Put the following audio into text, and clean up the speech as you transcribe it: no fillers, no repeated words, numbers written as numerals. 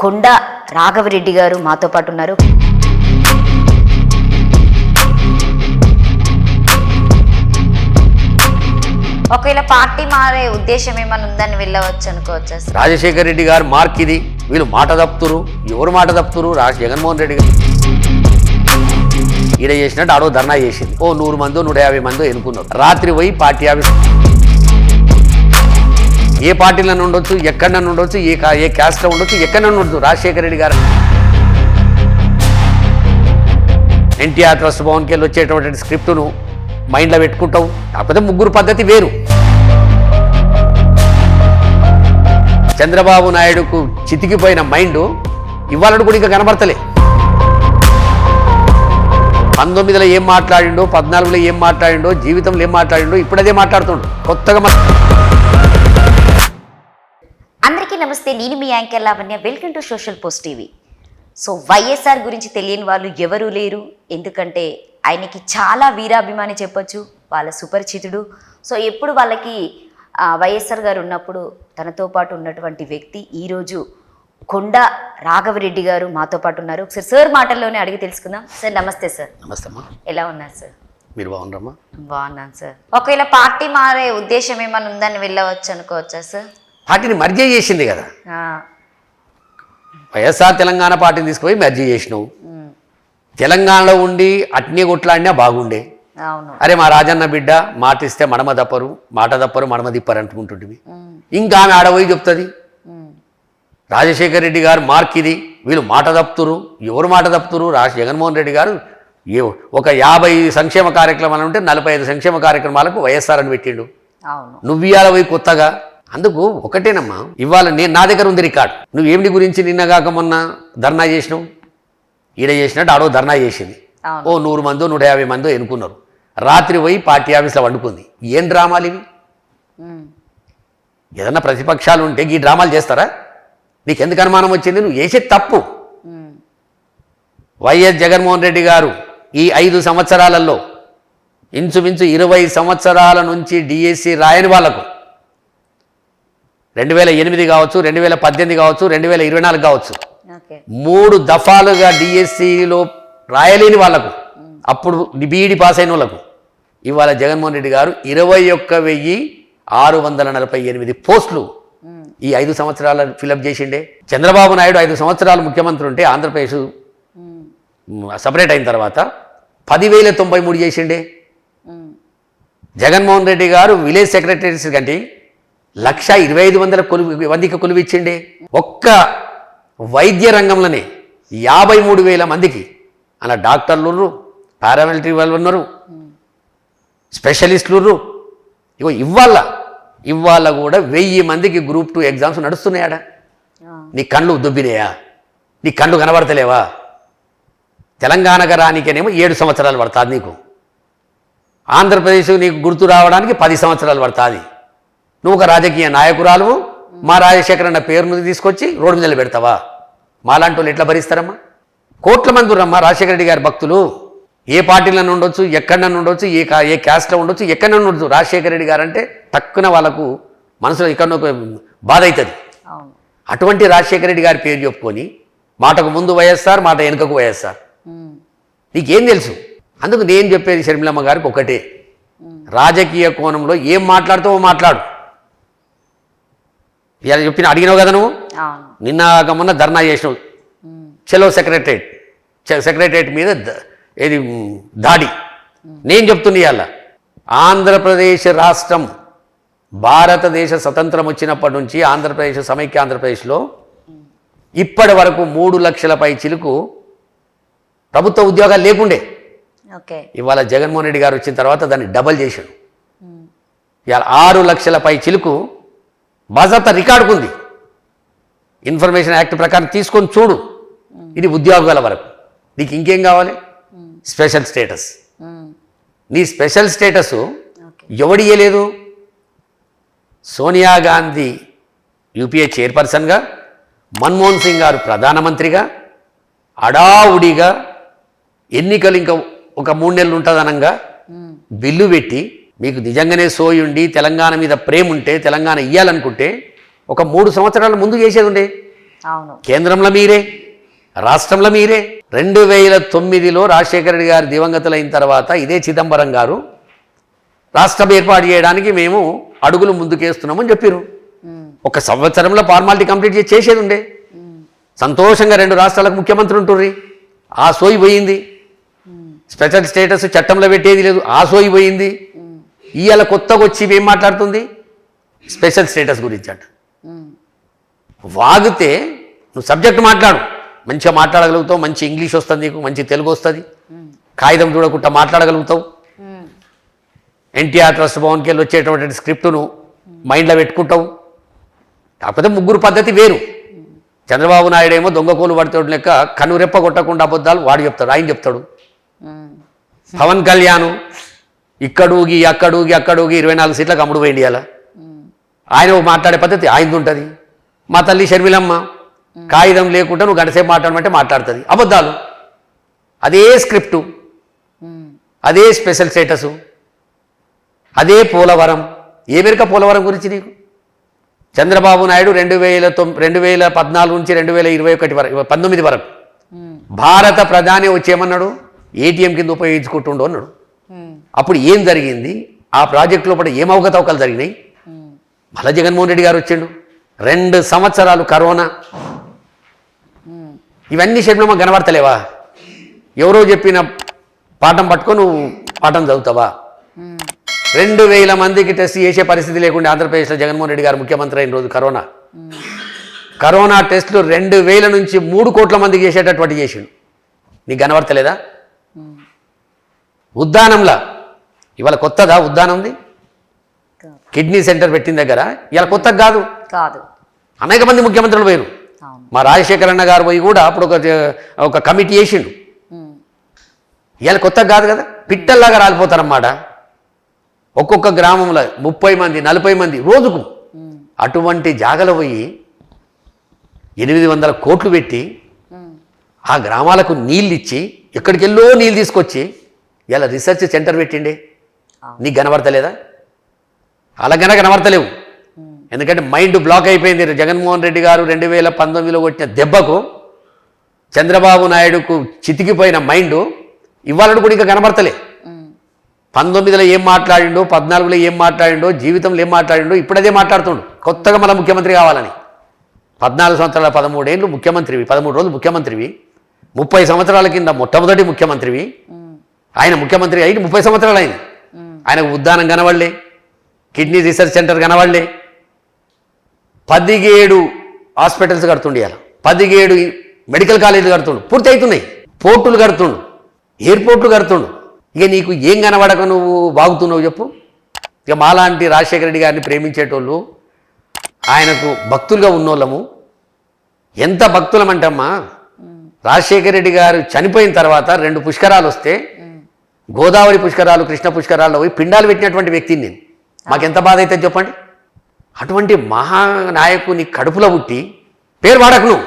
కొండ రాఘవరెడ్డి గారు మాతో పాటు ఉన్నారు. ఒకవేళ పార్టీ మారే ఉద్దేశం ఏమైనా ఉందని వెళ్ళవచ్చు అనుకోవచ్చా? రాజశేఖర రెడ్డి గారు మార్క్ ఇది, వీళ్ళు మాట తప్పుతురు. ఎవరు మాట తప్పుతురు? జగన్మోహన్ రెడ్డి గారు ఈడ చేసినట్టు ఆడో ధర్నా చేసింది. 100 మందో 150 మందో ఎన్నుకున్నారు. రాత్రి పోయి పార్టీ ఆఫీస్, ఏ పార్టీలను ఉండొచ్చు, ఎక్కడన్నా ఉండొచ్చు, ఏ క్యాస్ట్లో ఉండొచ్చు, ఎక్కడన్నా ఉండొచ్చు. రాజశేఖర రెడ్డి గారు ఎన్టీఆర్ ట్రస్ట్ భవన్కి వెళ్ళి వచ్చేటువంటి స్క్రిప్టును మైండ్లో పెట్టుకుంటావు. కాకపోతే ముగ్గురు పద్ధతి వేరు. చంద్రబాబు నాయుడుకు చితికిపోయిన మైండ్ ఇవాళ కూడా ఇంకా కనబడతలే. 19లో ఏం మాట్లాడిండో, 14లో ఏం మాట్లాడిండో, జీవితంలో ఏం మాట్లాడిండో ఇప్పుడు అదే మాట్లాడుతుండు కొత్తగా. అందరికీ నమస్తే, నేను మీ anchor Lavanya. Welcome to social post TV. So YSR గురించి తెలియని వాళ్ళు ఎవరూ లేరు. ఎందుకంటే ఆయనకి చాలా వీరాభిమాని చెప్పొచ్చు, వాళ్ళ సుపరిచితుడు. సో ఎప్పుడు వాళ్ళకి వైఎస్ఆర్ గారు ఉన్నప్పుడు తనతో పాటు ఉన్నటువంటి వ్యక్తి ఈరోజు కొండ రాఘవరెడ్డి గారు మాతో పాటు ఉన్నారు. ఒకసారి సార్ మాటల్లోనే అడిగి తెలుసుకుందాం. సార్ నమస్తే. సార్ నమస్తే అమ్మా, ఎలా ఉన్నారు సార్? మీరు బాగున్నారమ్మా? బాగున్నాను సార్. ఒకవేళ పార్టీ మారే ఉద్దేశం ఏమైనా ఉందని వెళ్ళవచ్చు అనుకోవచ్చా సార్? పార్టీని మర్జీ చేసింది కదా. వైఎస్ఆర్ తెలంగాణ పార్టీని తీసుకుపోయి మర్జీ చేసినావు. తెలంగాణలో ఉండి అట్నే కొట్లాడినా బాగుండే. అరే మా రాజన్న బిడ్డ మాట ఇస్తే మడమ తప్పరు, మాట తప్పరు మడమ తిప్పరు అంటుకుంటుంటివి. ఇంకా ఆమె ఆడపోయి చెప్తుంది రాజశేఖర రెడ్డి గారు మార్క్ ఇది, వీళ్ళు మాట తప్పుతురు. ఎవరు మాట తప్పుతురు? జగన్మోహన్ రెడ్డి గారు ఒక 50 సంక్షేమ కార్యక్రమాలు ఉంటే 45 సంక్షేమ కార్యక్రమాలకు వైఎస్ఆర్ అని పెట్టిండు. నువ్వు ఇవాళ పోయి కొత్తగా. అందుకు ఒకటేనమ్మా, ఇవాళ నా దగ్గర ఉంది రికార్డు. నువ్వేమిటి గురించి నిన్నగాక మొన్న ధర్నా చేసినావు. ఈడ చేసినట్టు ఆడో ధర్నా చేసింది. 100 మందో 150 మందో ఎన్నుకున్నారు. రాత్రి పోయి పార్టీ ఆఫీస్లో వండుకుంది. ఏం డ్రామాలు ఇవి? ఏదన్నా ప్రతిపక్షాలు ఉంటే ఈ డ్రామాలు చేస్తారా? నీకెందుకు అనుమానం వచ్చింది? నువ్వు చేసే తప్పు. వైఎస్ జగన్మోహన్ రెడ్డి గారు ఈ 5 సంవత్సరాలలో ఇంచుమించు 20 సంవత్సరాల నుంచి డిఎస్సి రాయని వాళ్లకు 2008 కావచ్చు, 2018 కావచ్చు, 2024 కావచ్చు, 3 దఫాలుగా డిఎస్సిలో రాయలేని వాళ్లకు, అప్పుడు బీఈడి పాస్ అయిన వాళ్ళకు ఇవాళ జగన్మోహన్ రెడ్డి గారు 21,648 పోస్టులు ఈ 5 సంవత్సరాలు ఫిలప్ చేసిండే. చంద్రబాబు నాయుడు 5 సంవత్సరాలు ముఖ్యమంత్రి ఉంటే ఆంధ్రప్రదేశ్ సపరేట్ అయిన తర్వాత 10,093 చేసిండే. జగన్మోహన్ రెడ్డి గారు విలేజ్ సెక్రటరీస్ కంటే 1,25,000 మందికి కొలువిచ్చిండే. ఒక్క వైద్య రంగంలోనే 53,000 మందికి అలా డాక్టర్లు, పారామిలిటరీ వాళ్ళు ఉన్నారు, స్పెషలిస్టులు. ఇగో ఇవాళ కూడా 1000 మందికి గ్రూప్ 2 ఎగ్జామ్స్ నడుస్తున్నాయాడా? నీ కళ్ళు దుబ్బినాయా? నీ కళ్ళు కనబడతలేవా? తెలంగాణకు రానికేనేమో 7 సంవత్సరాలు పడుతుంది నీకు. ఆంధ్రప్రదేశ్ నీకు గుర్తు రావడానికి 10 సంవత్సరాలు పడుతుంది. నువ్వు ఒక రాజకీయ నాయకురాలు, మా రాజశేఖర్ అన్న పేరును తీసుకొచ్చి రోడ్డు మీద పెడతావా? మాలాంటి వాళ్ళు ఎట్లా భరిస్తారమ్మా? కోట్ల మంది రమ్మా రాజశేఖర రెడ్డి గారి భక్తులు. ఏ పార్టీలను ఉండొచ్చు, ఎక్కడన్నా ఉండొచ్చు, ఏ క్యాస్ట్లో ఉండొచ్చు, ఎక్కడన్నా ఉండొచ్చు. రాజశేఖర రెడ్డి గారు అంటే తక్కువ వాళ్ళకు మనసులో ఎక్కడో బాధ అవుతుంది. అటువంటి రాజశేఖర రెడ్డి గారి పేరు చెప్పుకొని మాటకు ముందు వైఎస్ఆర్, మాట వెనుకకు వైఎస్ఆర్. నీకేం తెలుసు? అందుకు నేను చెప్పేది షర్మిలమ్మ గారికి ఒకటే, రాజకీయ కోణంలో ఏం మాట్లాడుతావో మాట్లాడు. ఇలా చెప్పిన అడిగినావు కదా నువ్వు. నిన్న మొన్న ధర్నా చేసినావు. చలో సెక్రటరేట్ మీద ఏది దాడి. నేను చెప్తున్నా ఇవాళ ఆంధ్రప్రదేశ్ రాష్ట్రం భారతదేశ స్వతంత్రం వచ్చినప్పటి నుంచి ఆంధ్రప్రదేశ్ సమైక్య ఆంధ్రప్రదేశ్లో ఇప్పటి వరకు 3 లక్షల పై చిలుకు ప్రభుత్వ ఉద్యోగాలు లేకుండే. ఇవాళ జగన్మోహన్ రెడ్డి గారు వచ్చిన తర్వాత దాన్ని డబల్ చేశాడు. ఇవాళ 6 లక్షల పై చిలుకు బాజాప్తా రికార్డుకుంది. ఇన్ఫర్మేషన్ యాక్ట్ ప్రకారం తీసుకొని చూడు. ఇది ఉద్యోగాల వరకు. నీకు ఇంకేం కావాలి? Special status. నీ స్పెషల్ స్టేటస్ ఎవడియలేదు? సోనియా గాంధీ యూపీఏ చైర్పర్సన్గా, మన్మోహన్ సింగ్ గారు ప్రధానమంత్రిగా, అడావుడిగా ఎన్నికలు ఇంకా ఒక 3 నెలలు ఉంటుందనంగా బిల్లు పెట్టి, మీకు నిజంగానే సోయుండి తెలంగాణ మీద ప్రేమ ఉంటే, తెలంగాణ ఇవ్వాలనుకుంటే ఒక 3 సంవత్సరాల ముందు చేసేది ఉండే. అవును. కేంద్రంలో మీరే, రాష్ట్రంలో మీరే. 2009లో రాజశేఖర రెడ్డి గారు దివంగతులైన తర్వాత ఇదే చిదంబరం గారు రాష్ట్రం ఏర్పాటు చేయడానికి మేము అడుగులు ముందుకేస్తున్నామని చెప్పారు. ఒక సంవత్సరంలో ఫార్మాలిటీ కంప్లీట్ చేసేది ఉండే. సంతోషంగా 2 రాష్ట్రాలకు ముఖ్యమంత్రి ఉంటుర్రి. ఆ సోయి పోయింది. స్పెషల్ స్టేటస్ చట్టంలో పెట్టేది లేదు. ఆ సోయి పోయింది. ఇవాళ కొత్తగా వచ్చి ఏం మాట్లాడుతుంది? స్పెషల్ స్టేటస్ గురించి అంట. వాగితే నువ్వు సబ్జెక్ట్ మాట్లాడు, మంచిగా మాట్లాడగలుగుతావు, మంచి ఇంగ్లీష్ వస్తుంది నీకు, మంచి తెలుగు వస్తుంది, కాగితం చూడకుండా మాట్లాడగలుగుతావు. ఎన్టీఆర్ ట్రస్ట్ భవన్కి వెళ్ళి వచ్చేటటువంటి స్క్రిప్టును మైండ్లో పెట్టుకుంటావు. కాకపోతే ముగ్గురు పద్ధతి వేరు. చంద్రబాబు నాయుడు ఏమో దొంగకోలు పడితేడు లెక్క కనురెప్ప కొట్టకుండా అబద్ధాలు వాడు చెప్తాడు, ఆయన చెప్తాడు. పవన్ కళ్యాణ్ ఇక్కడూగి అక్కడూగి 24 సీట్లకు అమ్ముడు పోయింది అలా. ఆయన మాట్లాడే పద్ధతి ఆయనది ఉంటుంది. మా తల్లి షర్మిలమ్మ కాగితం లేకుండా నువ్వు గంటసేపు మాట్లాడమంటే మాట్లాడుతుంది, అబద్ధాలు. అదే స్క్రిప్టు, అదే స్పెషల్ స్టేటసు, అదే పోలవరం. ఏ మేరకు పోలవరం గురించి నీకు? చంద్రబాబు నాయుడు 2014 నుంచి 2021 వరకు 19 వరకు భారత ప్రధాని వచ్చేమన్నాడు? ఏటీఎం కింద ఉపయోగించుకుంటుండో అన్నాడు. అప్పుడు ఏం జరిగింది? ఆ ప్రాజెక్టు లోపల ఏం అవకతవకలు జరిగినాయి? మళ్ళా జగన్మోహన్ రెడ్డి గారు వచ్చిండు. 2 సంవత్సరాలు కరోనా. ఇవన్నీ శబ్దమా కనబడతలేవా? ఎవరో చెప్పిన పాఠం పట్టుకొని నువ్వు పాఠం చదువుతావా? 2000 మందికి టెస్ట్ చేసే పరిస్థితి లేకుండా ఆంధ్రప్రదేశ్లో జగన్మోహన్ రెడ్డి గారు ముఖ్యమంత్రి అయిన రోజు కరోనా టెస్టులు 2000 నుంచి 3 కోట్ల మందికి చేసేటటువంటి చేసిండు. నీకు కనబడతలేదా? ఉద్దానంలా ఇవాళ కొత్తదా ఉద్దానంది? కిడ్నీ సెంటర్ పెట్టిన దగ్గర ఇవాళ కొత్త కాదు, అనేక మంది ముఖ్యమంత్రులు పోయారు. మా రాజశేఖర అన్న గారు పోయి కూడా అప్పుడు ఒక కమిటీ వేసిండు. ఇవాళ కొత్త కాదు కదా, పిట్టల్లాగా రాలిపోతారన్నమాట. ఒక్కొక్క గ్రామంలో 30 మంది 40 మంది రోజుకు. అటువంటి జాగలో పోయి 800 కోట్లు పెట్టి ఆ గ్రామాలకు నీళ్ళు ఇచ్చి ఎక్కడికెళ్ళో నీళ్ళు తీసుకొచ్చి ఇలా రీసెర్చ్ సెంటర్ పెట్టిండే. నీకు కనబడతలేదా? అలాగైనా కనబడతలేవు. ఎందుకంటే మైండ్ బ్లాక్ అయిపోయింది. జగన్మోహన్ రెడ్డి గారు 2019లో కొట్టిన దెబ్బకు చంద్రబాబు నాయుడుకు చితికిపోయిన మైండ్ ఇవాళ కూడా ఇంకా కనబడతలే. 19లో ఏం మాట్లాడిండో, 14లో ఏం మాట్లాడిండో, జీవితంలో ఏం మాట్లాడిండో ఇప్పుడు అదే మాట్లాడుతుండు. కొత్తగా మళ్ళీ ముఖ్యమంత్రి కావాలని. 14 సంవత్సరాల 13 ఏళ్ళు ముఖ్యమంత్రివి, 13 రోజులు ముఖ్యమంత్రివి, 30 సంవత్సరాల కింద మొట్టమొదటి ముఖ్యమంత్రివి. ఆయన ముఖ్యమంత్రి అయి 30 సంవత్సరాలు అయింది. ఆయనకు ఉద్దానం కనబడలే, కిడ్నీ రీసెర్చ్ సెంటర్ కనబడలే. 17 హాస్పిటల్స్ కడుతుండే, అలా 17 మెడికల్ కాలేజీలు కడుతుండు, పూర్తి అవుతున్నాయి. పోర్టులు కడుతుండు, ఎయిర్పోర్ట్లు కడుతుండు. ఇక నీకు ఏం కనబడక నువ్వు బాగుతున్నావు చెప్పు? ఇక మాలాంటి రాజశేఖర రెడ్డి గారిని ప్రేమించేటోళ్ళు, ఆయనకు భక్తులుగా ఉన్నోళ్ళము. ఎంత భక్తులమంటమ్మా, రాజశేఖర రెడ్డి గారు చనిపోయిన తర్వాత 2 పుష్కరాలు వస్తే గోదావరి పుష్కరాలు, కృష్ణ పుష్కరాల్లో పోయి పిండాలు పెట్టినటువంటి వ్యక్తిని నేను. మాకెంత బాధ అవుతుంది చెప్పండి? అటువంటి మహానాయకుని కడుపులో పుట్టి పేరు వాడకు నువ్వు.